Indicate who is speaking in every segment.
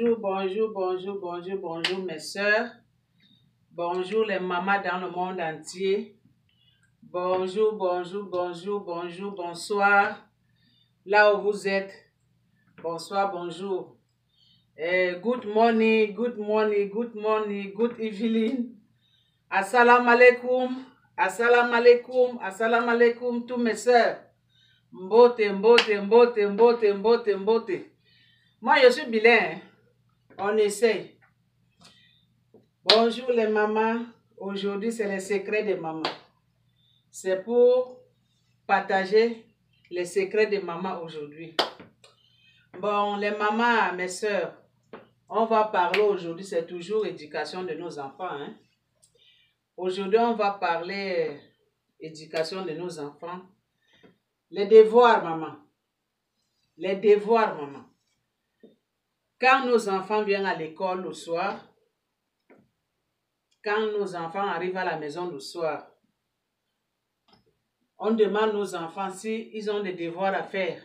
Speaker 1: Bonjour mes soeurs. Bonjour les mamans dans le monde entier. Bonjour, bonsoir. Là où vous êtes, bonsoir, bonjour. Good morning, good evening. Assalamu alaikum, assalamu alaikum, tous mes soeurs. Mbote. Moi, je suis bilingue. On essaye. Bonjour les mamans. Aujourd'hui, c'est les secrets des mamans. C'est pour partager les secrets des mamans aujourd'hui. Bon, les mamans, mes soeurs, on va parler aujourd'hui, c'est toujours éducation de nos enfants. Hein? Aujourd'hui, on va parler éducation de nos enfants. Les devoirs, maman. Les devoirs, maman. Quand nos enfants viennent à l'école le soir, quand nos enfants arrivent à la maison le soir, on demande à nos enfants s'ils ont des devoirs à faire.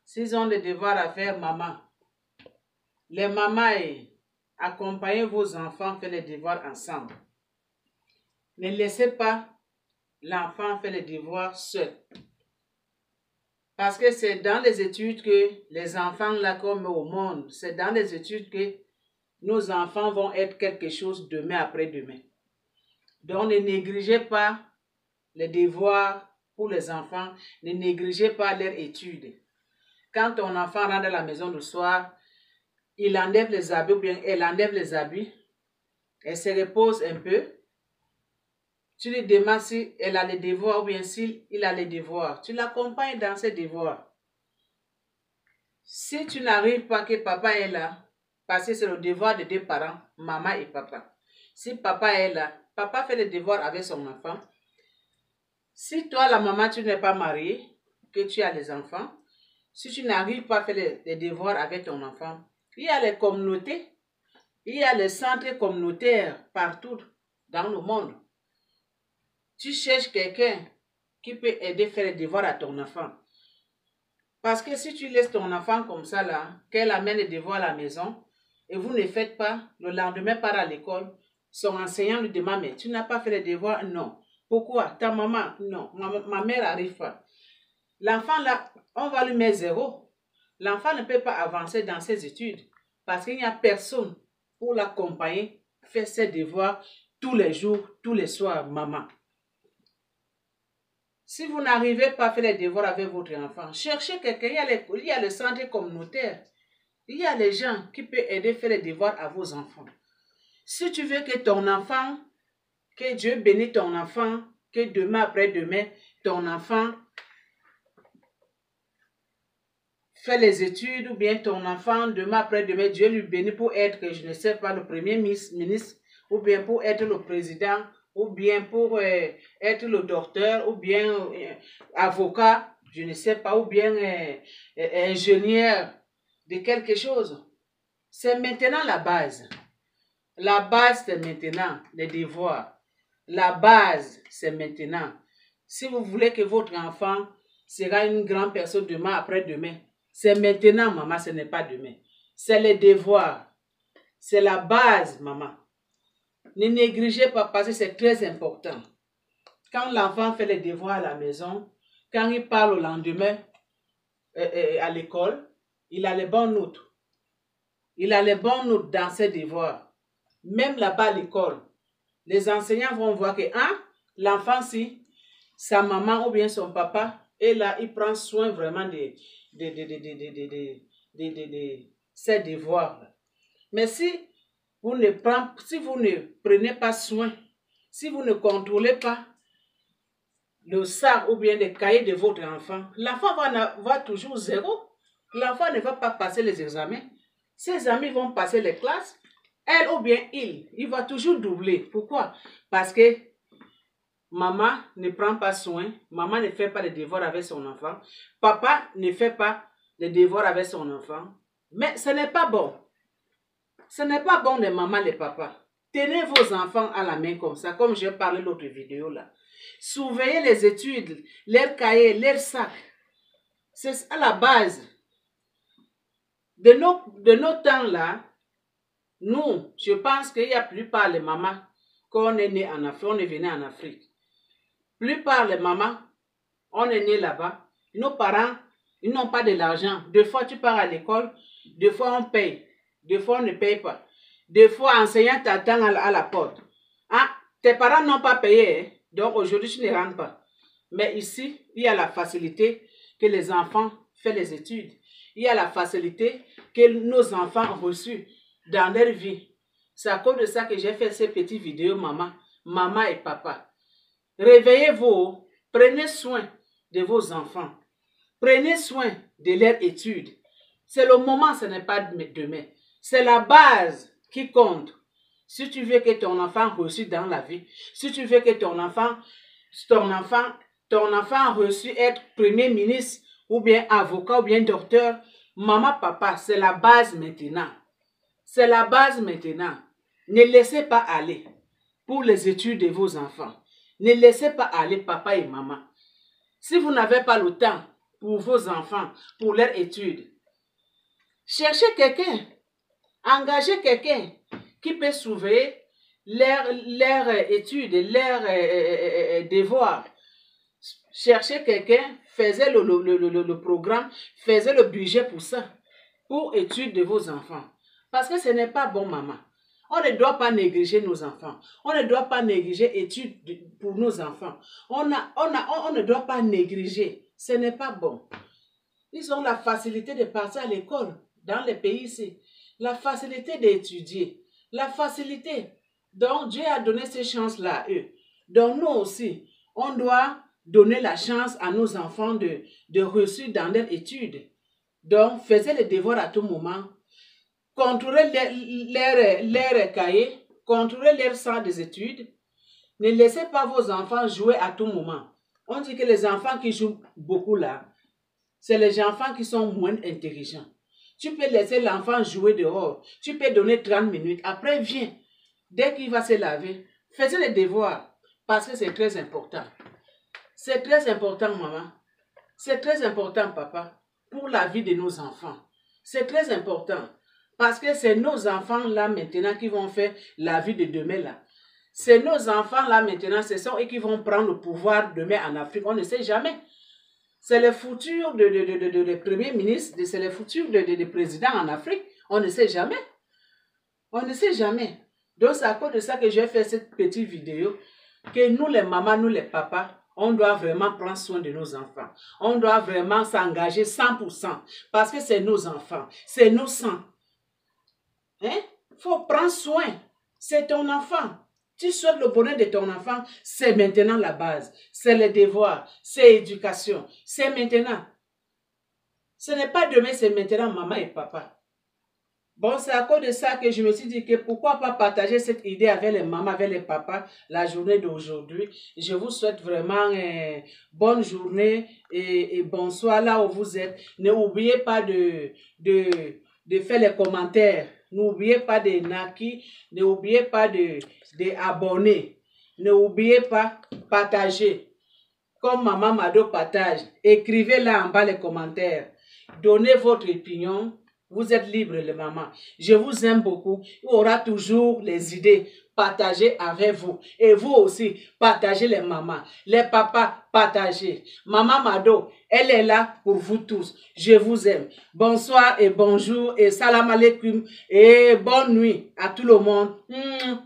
Speaker 1: S'ils ont des devoirs à faire, maman, les mamans, accompagnez vos enfants faire les devoirs ensemble. Ne laissez pas l'enfant faire les devoirs seul. Parce que c'est dans les études que les enfants là comme au monde, c'est dans les études que nos enfants vont être quelque chose demain après-demain. Donc ne négligez pas les devoirs pour les enfants, ne négligez pas leurs études. Quand ton enfant rentre à la maison le soir, il enlève les habits ou bien elle enlève les habits, elle se repose un peu. Tu lui demandes si elle a les devoirs ou bien s'il a les devoirs. Tu l'accompagnes dans ses devoirs. Si tu n'arrives pas que papa est là, parce que c'est le devoir de deux parents, maman et papa. Si papa est là, papa fait les devoirs avec son enfant. Si toi, la maman, tu n'es pas mariée, que tu as les enfants, si tu n'arrives pas à faire les devoirs avec ton enfant, il y a les communautés, il y a les centres communautaires partout dans le monde. Tu cherches quelqu'un qui peut aider à faire les devoirs à ton enfant. Parce que si tu laisses ton enfant comme ça là, qu'elle amène les devoirs à la maison, et vous ne faites pas, le lendemain part à l'école, son enseignant lui demande, mais tu n'as pas fait les devoirs? Non. Pourquoi? Ta maman? Non. Ma mère n'arrive pas. L'enfant là, on va lui mettre 0. L'enfant ne peut pas avancer dans ses études parce qu'il n'y a personne pour l'accompagner, faire ses devoirs tous les jours, tous les soirs, maman. Si vous n'arrivez pas à faire les devoirs avec votre enfant, cherchez quelqu'un. Il y a le centre communautaire. Il y a les gens qui peuvent aider à faire les devoirs à vos enfants. Si tu veux que ton enfant, que Dieu bénisse ton enfant, que demain après-demain, ton enfant fait les études, ou bien ton enfant, demain après-demain, Dieu lui bénit pour être, je ne sais pas, le premier ministre, ou bien pour être le président, ou bien pour être le docteur, ou bien avocat, je ne sais pas, ou bien ingénieur de quelque chose. C'est maintenant la base. La base, c'est maintenant les devoirs. La base, c'est maintenant. Si vous voulez que votre enfant sera une grande personne demain après-demain, c'est maintenant, maman, ce n'est pas demain. C'est les devoirs. C'est la base, maman. Ne négligez pas parce que c'est très important. Quand l'enfant fait les devoirs à la maison, quand il parle le lendemain à l'école, il a les bonnes notes. Il a les bonnes notes dans ses devoirs. Même là-bas à l'école, les enseignants vont voir que l'enfant, si sa maman ou bien son papa est là, il prend soin vraiment de ses devoirs. Mais si vous ne prenez pas soin, si vous ne contrôlez pas le sac ou bien les cahiers de votre enfant, l'enfant va toujours 0. L'enfant ne va pas passer les examens. Ses amis vont passer les classes. Elle ou bien il va toujours doubler. Pourquoi? Parce que maman ne prend pas soin, maman ne fait pas les devoirs avec son enfant, papa ne fait pas les devoirs avec son enfant. Mais ce n'est pas bon. Ce n'est pas bon les mamans, les papas. Tenez vos enfants à la main comme ça, comme j'ai parlé l'autre vidéo là. Surveillez les études, leurs cahiers, leurs sacs. C'est à la base. De nos temps là, nous, je pense qu'il y a plupart les mamans, quand on est né en Afrique, on est venu en Afrique. Plupart les mamans, on est né là-bas. Nos parents, ils n'ont pas de l'argent. Des fois, tu pars à l'école, des fois, on paye. Des fois, on ne paye pas. Des fois, enseignant t'attend à la porte. Ah, tes parents n'ont pas payé, hein? Donc aujourd'hui, tu ne rentres pas. Mais ici, il y a la facilité que les enfants font les études. Il y a la facilité que nos enfants ont reçue dans leur vie. C'est à cause de ça que j'ai fait ces petites vidéos, maman et papa. Réveillez-vous, prenez soin de vos enfants. Prenez soin de leurs études. C'est le moment, ce n'est pas demain. C'est la base qui compte. Si tu veux que ton enfant réussisse dans la vie, si tu veux que ton enfant réussisse être premier ministre, ou bien avocat, ou bien docteur, maman, papa, c'est la base maintenant. C'est la base maintenant. Ne laissez pas aller pour les études de vos enfants. Ne laissez pas aller papa et maman. Si vous n'avez pas le temps pour vos enfants, pour leurs études, cherchez quelqu'un. Engagez quelqu'un qui peut surveiller leurs études, leurs devoirs. Cherchez quelqu'un, faisait le programme, faisait le budget pour ça, pour études de vos enfants. Parce que ce n'est pas bon, maman. On ne doit pas négliger nos enfants. On ne doit pas négliger études pour nos enfants. On ne doit pas négliger. Ce n'est pas bon. Ils ont la facilité de partir à l'école dans les pays ici. La facilité d'étudier. La facilité. Donc Dieu a donné ces chances-là à eux. Donc nous aussi, on doit donner la chance à nos enfants de réussir dans leurs études. Donc faisez les devoirs à tout moment. Contrôlez leurs cahiers, contrôlez leur centre des études. Ne laissez pas vos enfants jouer à tout moment. On dit que les enfants qui jouent beaucoup là, c'est les enfants qui sont moins intelligents. Tu peux laisser l'enfant jouer dehors. Tu peux donner 30 minutes. Après, viens. Dès qu'il va se laver, faites les devoirs. Parce que c'est très important. C'est très important, maman. C'est très important, papa, pour la vie de nos enfants. C'est très important. Parce que c'est nos enfants là maintenant qui vont faire la vie de demain là. C'est nos enfants là maintenant, ce sont eux qui vont prendre le pouvoir demain en Afrique. On ne sait jamais. C'est le futur de premier ministre, c'est le futur de président en Afrique. On ne sait jamais. On ne sait jamais. Donc c'est à cause de ça que j'ai fait cette petite vidéo. Que nous les mamans, nous les papas, on doit vraiment prendre soin de nos enfants. On doit vraiment s'engager 100%. Parce que c'est nos enfants. C'est nos sangs. Hein? Faut prendre soin. C'est ton enfant. Tu souhaites le bonheur de ton enfant, c'est maintenant la base. C'est le devoir, c'est l'éducation. C'est maintenant. Ce n'est pas demain, c'est maintenant maman et papa. Bon, c'est à cause de ça que je me suis dit que pourquoi pas partager cette idée avec les mamans, avec les papas, la journée d'aujourd'hui. Je vous souhaite vraiment une bonne journée et bonsoir là où vous êtes. N'oubliez pas de faire les commentaires. N'oubliez pas de naki, n'oubliez pas de abonner. N'oubliez pas de partager. Comme Maman Mado partage, écrivez là en bas les commentaires. Donnez votre opinion. Vous êtes libre, les mamans. Je vous aime beaucoup. Il y aura toujours les idées. Partagez avec vous. Et vous aussi, partagez les mamans. Les papas, partagez. Maman Mado, elle est là pour vous tous. Je vous aime. Bonsoir et bonjour et salam alaikum et bonne nuit à tout le monde.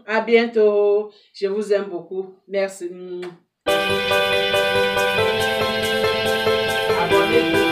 Speaker 1: À bientôt. Je vous aime beaucoup. Merci. Abonnez-vous.